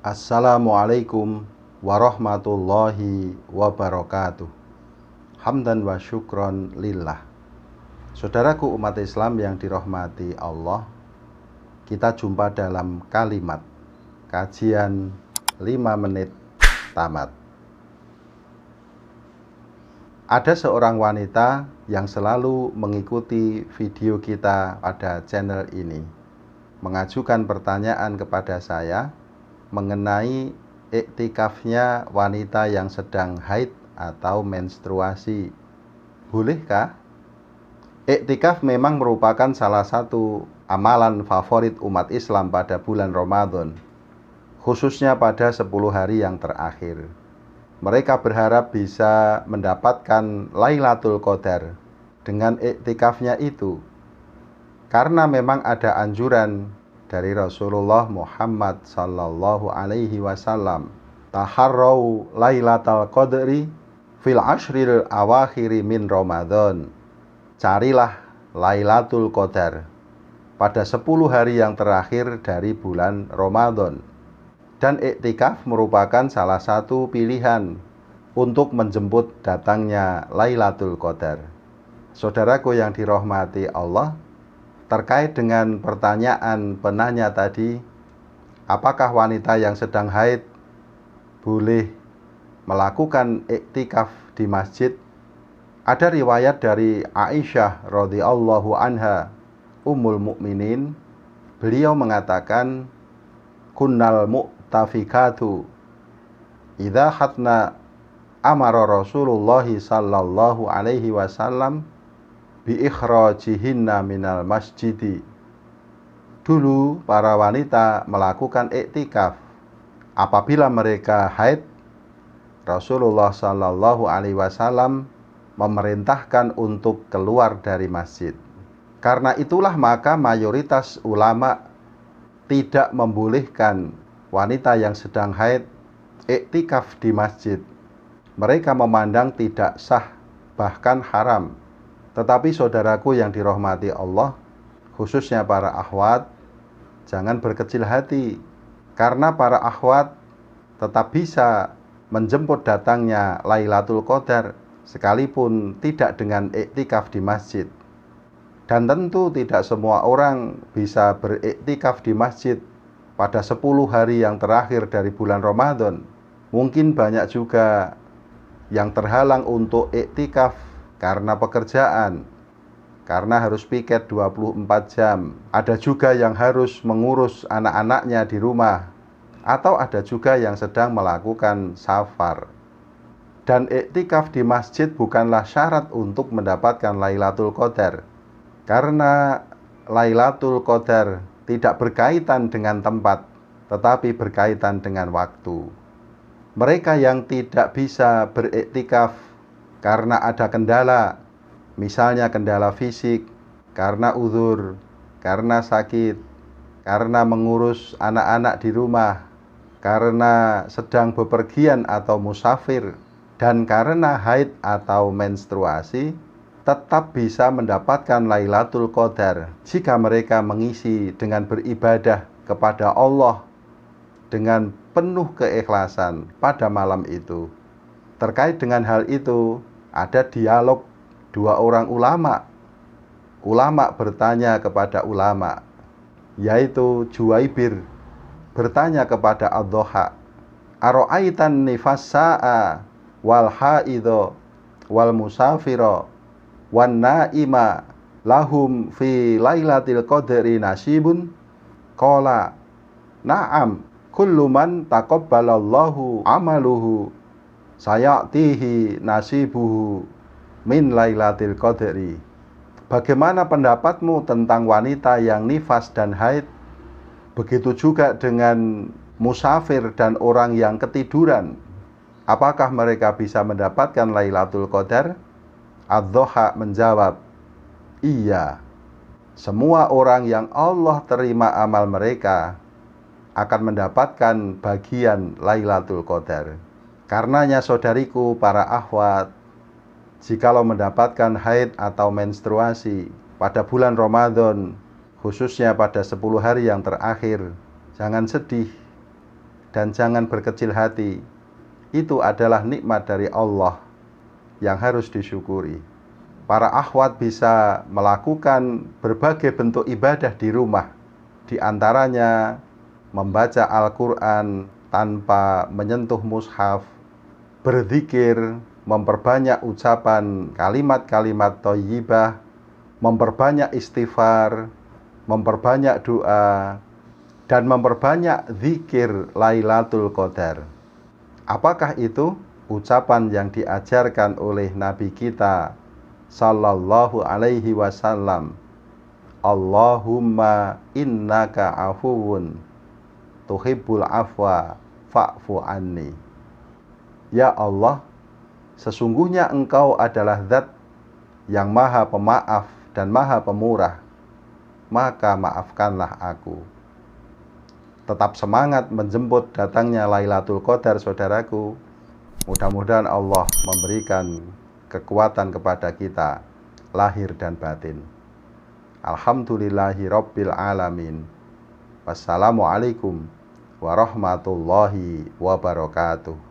Assalamualaikum warahmatullahi wabarakatuh. Hamdan wa syukron lillah. Saudaraku umat Islam yang dirahmati Allah, kita jumpa dalam kalimat kajian 5 menit tamat. Ada seorang wanita yang selalu mengikuti video kita pada channel ini, mengajukan pertanyaan kepada saya mengenai iktikafnya wanita yang sedang haid atau menstruasi. Bolehkah? Iktikaf memang merupakan salah satu amalan favorit umat Islam pada bulan Ramadan, khususnya pada 10 hari yang terakhir. Mereka berharap bisa mendapatkan Lailatul Qadar dengan iktikafnya itu, karena memang ada anjuran dari Rasulullah Muhammad sallallahu alaihi wasallam, taharrau lailatal qadri fil ashril awakhiri min Ramadan. Carilah Lailatul Qadar pada 10 hari yang terakhir dari bulan Ramadan. Dan iktikaf merupakan salah satu pilihan untuk menjemput datangnya Lailatul Qadar. Saudaraku yang dirahmati Allah, terkait dengan pertanyaan penanya tadi, apakah wanita yang sedang haid boleh melakukan iktikaf di masjid? Ada riwayat dari Aisyah radhiyallahu anha, Ummul Mukminin. Beliau mengatakan, kunnal mu'tafikatu idza hatna amara Rasulullah sallallahu alaihi wasallam bi ikhrajihinna minal masjidi. Dulu para wanita melakukan iktikaf apabila mereka haid. Rasulullah sallallahu alaihi wasallam memerintahkan untuk keluar dari masjid. Karena itulah maka mayoritas ulama tidak membolehkan wanita yang sedang haid iktikaf di masjid. Mereka memandang tidak sah, bahkan haram. Tetapi saudaraku yang dirahmati Allah, khususnya para akhwat, jangan berkecil hati, karena para akhwat tetap bisa menjemput datangnya Lailatul Qadar sekalipun tidak dengan iktikaf di masjid. Dan tentu tidak semua orang bisa beriktikaf di masjid pada 10 hari yang terakhir dari bulan Ramadan. Mungkin banyak juga yang terhalang untuk iktikaf karena pekerjaan, karena harus piket 24 jam. Ada juga yang harus mengurus anak-anaknya di rumah, atau ada juga yang sedang melakukan safar. Dan iktikaf di masjid bukanlah syarat untuk mendapatkan Lailatul Qadar, karena Lailatul Qadar tidak berkaitan dengan tempat, tetapi berkaitan dengan waktu. Mereka yang tidak bisa beriktikaf karena ada kendala, misalnya kendala fisik, karena uzur, karena sakit, karena mengurus anak-anak di rumah, karena sedang bepergian atau musafir, dan karena haid atau menstruasi, tetap bisa mendapatkan Lailatul Qadar jika mereka mengisi dengan beribadah kepada Allah dengan penuh keikhlasan pada malam itu. Terkait dengan hal itu, ada dialog 2 orang ulama. Ulama bertanya kepada ulama, yaitu Juwaibir bertanya kepada Ad-Dhoha, aro'aitan nifassa'a wal haidho wal musafiro wan naima lahum fi lailatil qadri nasibun? Qala na'am, kullu man taqabbalallahu amaluhu sayatihi nasibuhu min lailatil qadri. Bagaimana pendapatmu tentang wanita yang nifas dan haid? Begitu juga dengan musafir dan orang yang ketiduran. Apakah mereka bisa mendapatkan Lailatul Qadar? Ad-Dhoha menjawab, iya. Semua orang yang Allah terima amal mereka akan mendapatkan bagian Lailatul Qadar. Karenanya saudariku para akhwat, jikalau mendapatkan haid atau menstruasi pada bulan Ramadan, khususnya pada 10 hari yang terakhir, jangan sedih. dan jangan berkecil hati. Itu adalah nikmat dari Allah yang harus disyukuri. Para akhwat bisa melakukan berbagai bentuk ibadah di rumah, di antaranya membaca Al-Quran tanpa menyentuh mushaf, berzikir, memperbanyak ucapan kalimat-kalimat thayyibah, memperbanyak istighfar, memperbanyak doa, dan memperbanyak zikir Lailatul Qadar. Apakah itu? Ucapan yang diajarkan oleh Nabi kita sallallahu alaihi wasallam. Allahumma innaka afuwun tuhibbul afwa fa'fu anni. Ya Allah, sesungguhnya Engkau adalah zat yang maha pemaaf dan maha pemurah, maka maafkanlah aku. Tetap semangat menjemput datangnya Lailatul Qadar, saudaraku. Mudah-mudahan Allah memberikan kekuatan kepada kita, lahir dan batin. Alhamdulillahi Rabbil Alamin. Wassalamualaikum warahmatullahi wabarakatuh.